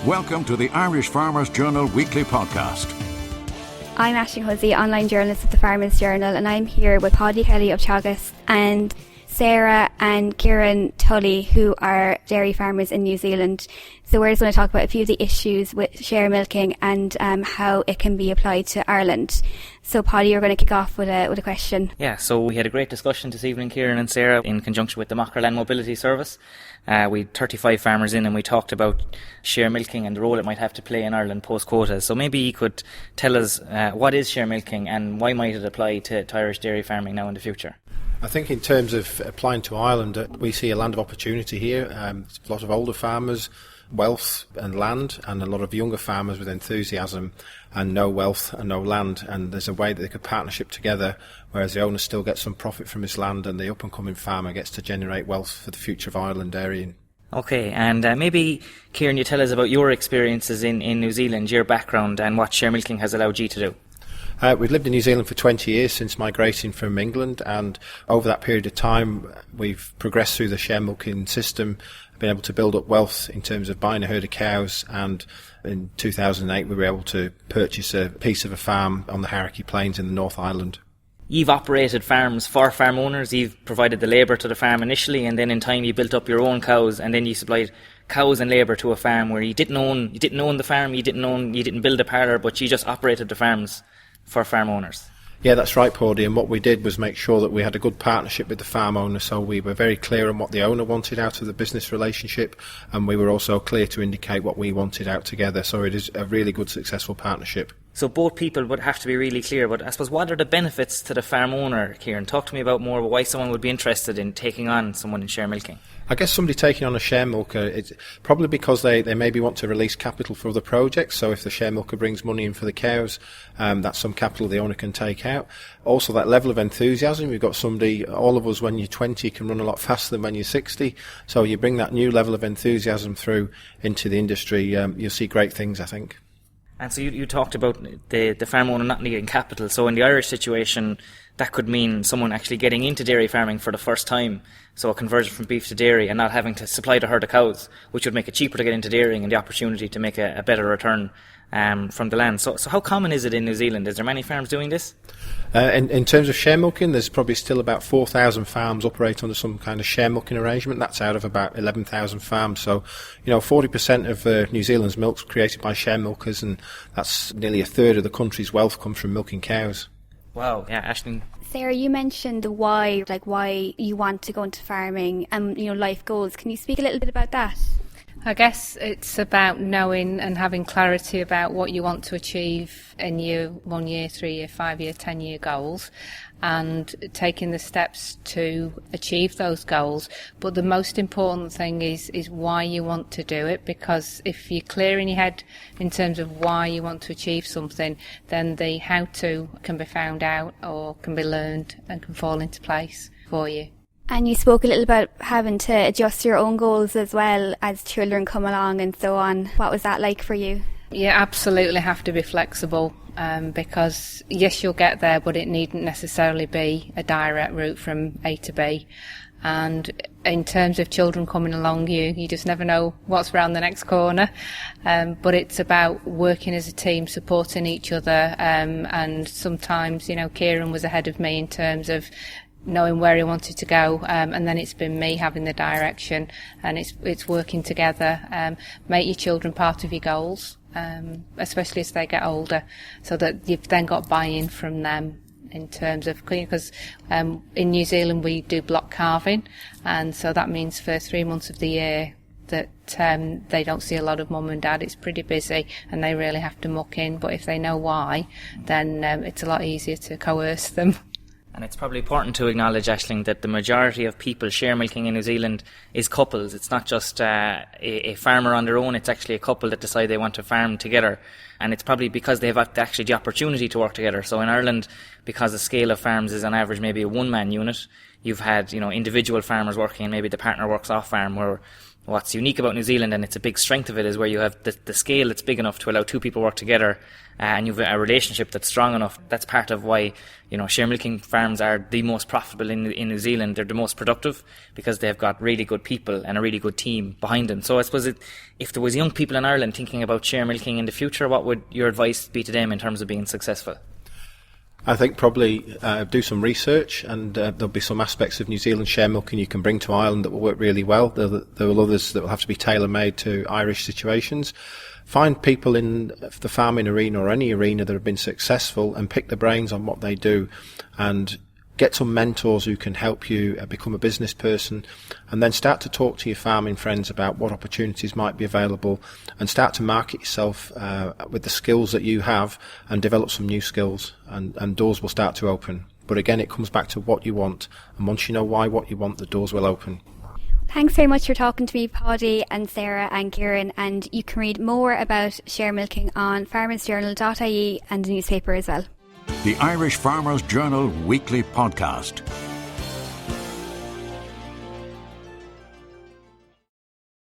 Welcome to the Irish Farmers Journal Weekly Podcast. I'm Hussey, online journalist at the Farmers Journal, and I'm here with Paddy Kelly of Teagasc and Sarah and Kieran Tully, who are dairy farmers in New Zealand. So we're just going to talk about a few of the issues with sharemilking and how it can be applied to Ireland. So Paddy, you're going to kick off with a question. Yeah, so we had a great discussion this evening, Kieran and Sarah, in conjunction with the Macra Na Mobility Service. We had 35 farmers in, and we talked about sharemilking and the role it might have to play in Ireland post-quotas. So maybe you could tell us what is sharemilking and why might it apply to Irish dairy farming now in the future? I think in terms of applying to Ireland, we see a land of opportunity here. A lot of older farmers, wealth and land, and a lot of younger farmers with enthusiasm and no wealth and no land. And there's a way that they could partnership together, whereas the owner still gets some profit from his land and the up-and-coming farmer gets to generate wealth for the future of Ireland dairying. Okay, and maybe, Kieran, you tell us about your experiences in New Zealand, your background, and what sharemilking has allowed you to do. We've lived in New Zealand for 20 years since migrating from England, and over that period of time we've progressed through the sharemilking system, been able to build up wealth in terms of buying a herd of cows, and in 2008 we were able to purchase a piece of a farm on the Hauraki Plains in the North Island. You've operated farms for farm owners, you've provided the labour to the farm initially, and then in time you built up your own cows, and then you supplied cows and labour to a farm where you didn't own the farm, you didn't build a parlour, but you just operated the farms for farm owners. Yeah, that's right, Paulie, and what we did was make sure that we had a good partnership with the farm owner, so we were very clear on what the owner wanted out of the business relationship, and we were also clear to indicate what we wanted out together, so it is a really good, successful partnership. So both people would have to be really clear, but I suppose what are the benefits to the farm owner, Kieran? Talk to me about more why someone would be interested in taking on someone in sharemilking. I guess somebody taking on a sharemilker, it's probably because they maybe want to release capital for other projects. So if the sharemilker brings money in for the cows, that's some capital the owner can take out. Also that level of enthusiasm, you've got somebody, all of us when you're 20 can run a lot faster than when you're 60. So you bring that new level of enthusiasm through into the industry, you'll see great things, I think. And so you talked about the farm owner not needing capital. So in the Irish situation, that could mean someone actually getting into dairy farming for the first time. So a conversion from beef to dairy and not having to supply the herd of cows, which would make it cheaper to get into dairying and the opportunity to make a better return from the land. So how common is it in New Zealand? Is there many farms doing this? In terms of sharemilking, there's probably still about 4,000 farms operate under some kind of sharemilking arrangement. That's out of about 11,000 farms. So, 40% of New Zealand's milk's created by sharemilkers, and that's nearly a third of the country's wealth comes from milking cows. Wow, yeah, Aisling. Sarah, you mentioned the why you want to go into farming and, life goals. Can you speak a little bit about that? I guess it's about knowing and having clarity about what you want to achieve in your 1 year, 3 year, 5 year, 10 year goals, and taking the steps to achieve those goals. But the most important thing is why you want to do it, because if you're clear in your head in terms of why you want to achieve something, then the how to can be found out or can be learned and can fall into place for you. And you spoke a little about having to adjust your own goals as well as children come along and so on. What was that like for you? You absolutely have to be flexible because, yes, you'll get there, but it needn't necessarily be a direct route from A to B. And in terms of children coming along, you just never know what's around the next corner. But it's about working as a team, supporting each other. And sometimes, Kieran was ahead of me in terms of knowing where he wanted to go, and then it's been me having the direction, and it's working together. Make your children part of your goals, especially as they get older, so that you've then got buy-in from them in terms of, because in New Zealand we do block calving, and so that means for 3 months of the year that they don't see a lot of mum and dad. It's pretty busy and they really have to muck in, but if they know why, then it's a lot easier to coerce them. And it's probably important to acknowledge, Aisling, that the majority of people sharemilking in New Zealand is couples. It's not just a farmer on their own, it's actually a couple that decide they want to farm together. And it's probably because they have actually the opportunity to work together. So in Ireland, because the scale of farms is on average maybe a one-man unit, you've had individual farmers working and maybe the partner works off farm, where what's unique about New Zealand, and it's a big strength of it, is where you have the scale that's big enough to allow two people work together, and you've a relationship that's strong enough. That's part of why, sharemilking farms are the most profitable in New Zealand. They're the most productive because they've got really good people and a really good team behind them. So I suppose if there was young people in Ireland thinking about sharemilking in the future, what would your advice be to them in terms of being successful? I think probably do some research, and there'll be some aspects of New Zealand sharemilking you can bring to Ireland that will work really well. There will others that will have to be tailor-made to Irish situations. Find people in the farming arena or any arena that have been successful and pick their brains on what they do, and get some mentors who can help you become a business person, and then start to talk to your farming friends about what opportunities might be available, and start to market yourself with the skills that you have, and develop some new skills, and doors will start to open. But again, it comes back to what you want, and once you know what you want, the doors will open. Thanks very much for talking to me, Paddy and Sarah and Kieran, and you can read more about sharemilking on farmersjournal.ie and the newspaper as well. The Irish Farmers Journal Weekly Podcast.